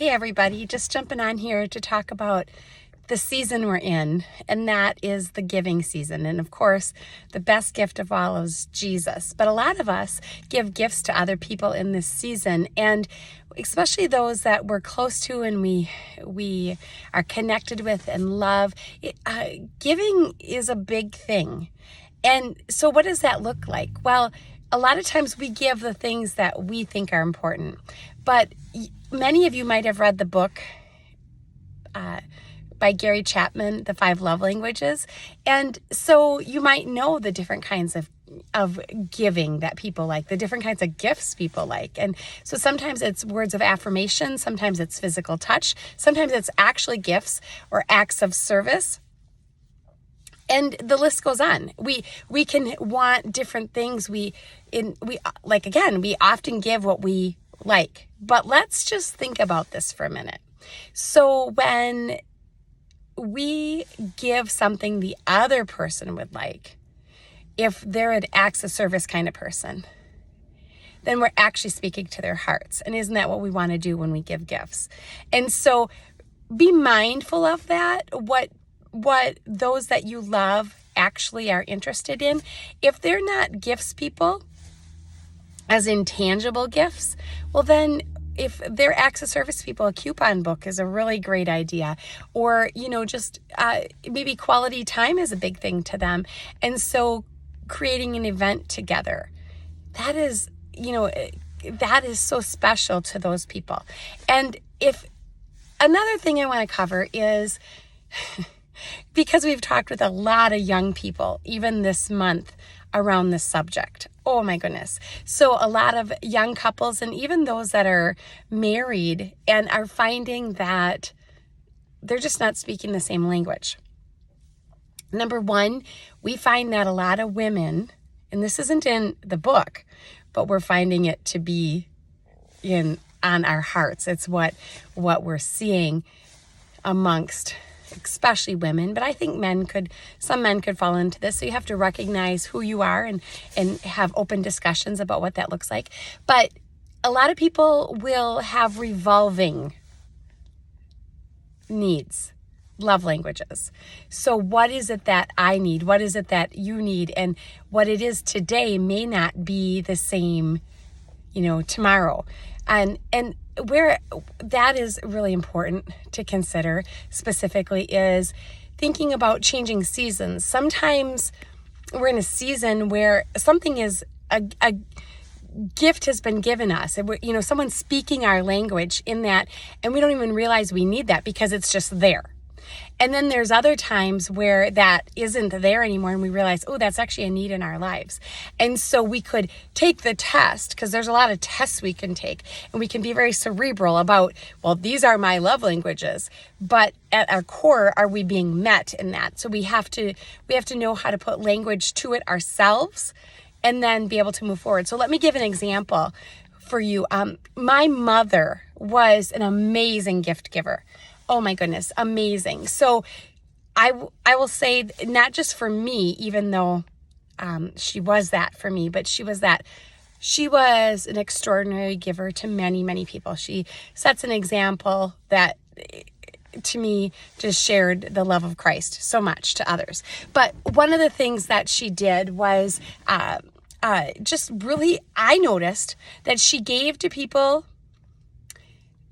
Hey everybody, just jumping on here to talk about the season we're in, and that is the giving season. And of course, the best gift of all is Jesus. But a lot of us give gifts to other people in this season, and especially those that we're close to and we are connected with and love. Giving is a big thing. And so what does that look like? Well, a lot of times we give the things that we think are important, but many of you might have read the book by Gary Chapman, The 5 Love Languages. And so you might know the different kinds of giving that people like, the different kinds of gifts people like. And so sometimes it's words of affirmation, sometimes it's physical touch, sometimes it's actually gifts or acts of service. And the list goes on. We can want different things. We often give what we like. But let's just think about this for a minute. So when we give something the other person would like, if they're an acts of service kind of person, then we're actually speaking to their hearts. And isn't that what we want to do when we give gifts? And so be mindful of that, what those that you love actually are interested in. If they're not gifts people, as intangible gifts, well then, if they're acts of service people, a coupon book is a really great idea. Or, maybe quality time is a big thing to them. And so creating an event together, that is so special to those people. And if another thing I want to cover is, because we've talked with a lot of young people, even this month, around this subject. Oh my goodness. So a lot of young couples and even those that are married and are finding that they're just not speaking the same language. Number one, we find that a lot of women, and this isn't in the book, but we're finding it to be on our hearts. It's what we're seeing amongst especially women, but I think some men could fall into this. So you have to recognize who you are and have open discussions about what that looks like. But a lot of people will have revolving needs, love languages. So what is it that I need? What is it that you need? And what it is today may not be the same, tomorrow. And where that is really important to consider specifically is thinking about changing seasons. Sometimes we're in a season where something is a gift has been given us. Someone's speaking our language in that, and we don't even realize we need that because it's just there. And then there's other times where that isn't there anymore and we realize, oh, that's actually a need in our lives. And so we could take the test, because there's a lot of tests we can take, and we can be very cerebral about, well, these are my love languages. But at our core, are we being met in that? So we have to know how to put language to it ourselves and then be able to move forward. So let me give an example for you. My mother was an amazing gift giver. Oh my goodness, amazing. So I will say, not just for me, even though she was that for me, but she was an extraordinary giver to many, many people. She sets an example that to me just shared the love of Christ so much to others. But one of the things that she did was just really, I noticed that she gave to people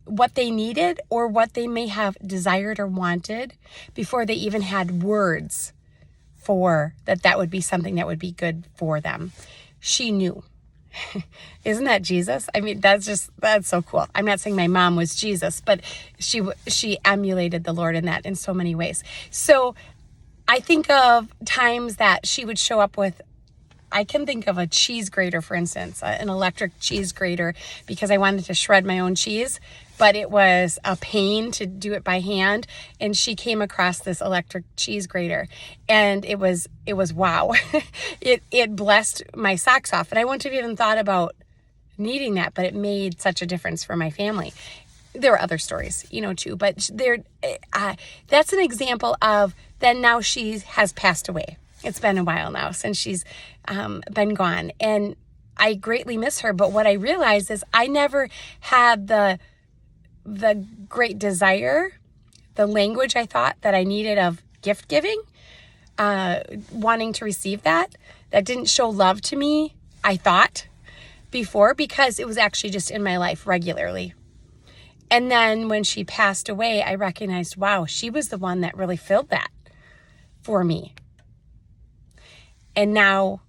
what they needed or what they may have desired or wanted before they even had words for that would be something that would be good for them. She knew. Isn't that Jesus? I mean, that's so cool. I'm not saying my mom was Jesus, but she emulated the Lord in that in so many ways. So I think of times that she would show up with, I can think of a cheese grater, for instance, an electric cheese grater, because I wanted to shred my own cheese, but it was a pain to do it by hand. And she came across this electric cheese grater, and it was wow. It blessed my socks off. And I wouldn't have even thought about needing that, but it made such a difference for my family. There were other stories, too, but that's an example of, then now she has passed away. It's been a while now since she's been gone, and I greatly miss her. But what I realized is I never had the the great desire, the language I thought that I needed of gift giving, wanting to receive that didn't show love to me, I thought, before, because it was actually just in my life regularly. And then when she passed away, I recognized, wow, she was the one that really filled that for me. And now,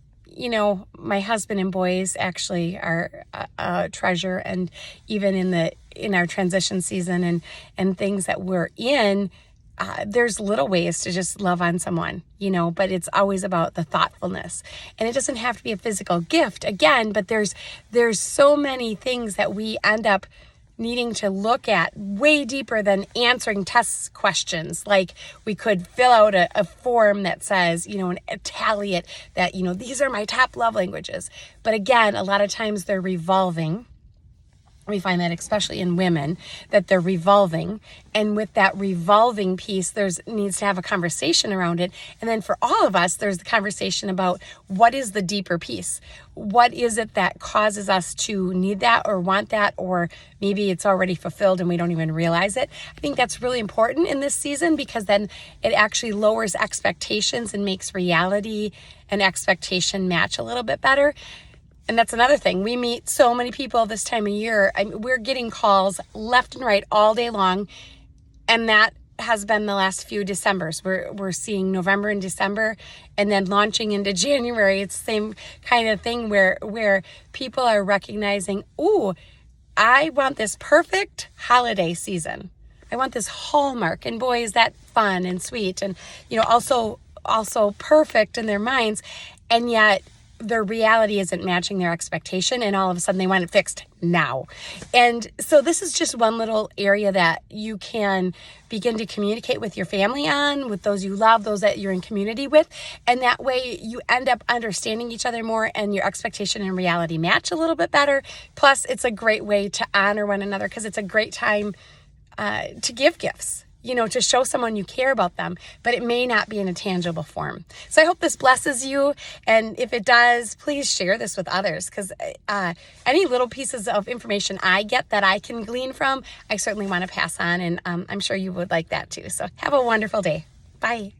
my husband and boys actually are a treasure. And even in our transition season and things that we're in, there's little ways to just love on someone, but it's always about the thoughtfulness. And it doesn't have to be a physical gift, again, but there's so many things that we end up needing to look at way deeper than answering test questions. Like we could fill out a form that says, tally it that, these are my top love languages. But again, a lot of times they're revolving. We find that especially in women, that they're revolving. And with that revolving piece, needs to have a conversation around it. And then for all of us, there's the conversation about what is the deeper piece? What is it that causes us to need that or want that? Or maybe it's already fulfilled and we don't even realize it. I think that's really important in this season, because then it actually lowers expectations and makes reality and expectation match a little bit better. And that's another thing. We meet so many people this time of year. We're getting calls left and right all day long. And that has been the last few Decembers. We're seeing November and December, and then launching into January. It's the same kind of thing where people are recognizing, ooh, I want this perfect holiday season. I want this hallmark. And boy, is that fun and sweet. And, also perfect in their minds. And yet, their reality isn't matching their expectation, and all of a sudden they want it fixed now. And so this is just one little area that you can begin to communicate with your family on, with those you love, those that you're in community with. And that way you end up understanding each other more, and your expectation and reality match a little bit better. Plus, it's a great way to honor one another, because it's a great time to give gifts. To show someone you care about them, but it may not be in a tangible form. So I hope this blesses you. And if it does, please share this with others, because any little pieces of information I get that I can glean from, I certainly want to pass on. And I'm sure you would like that too. So have a wonderful day. Bye.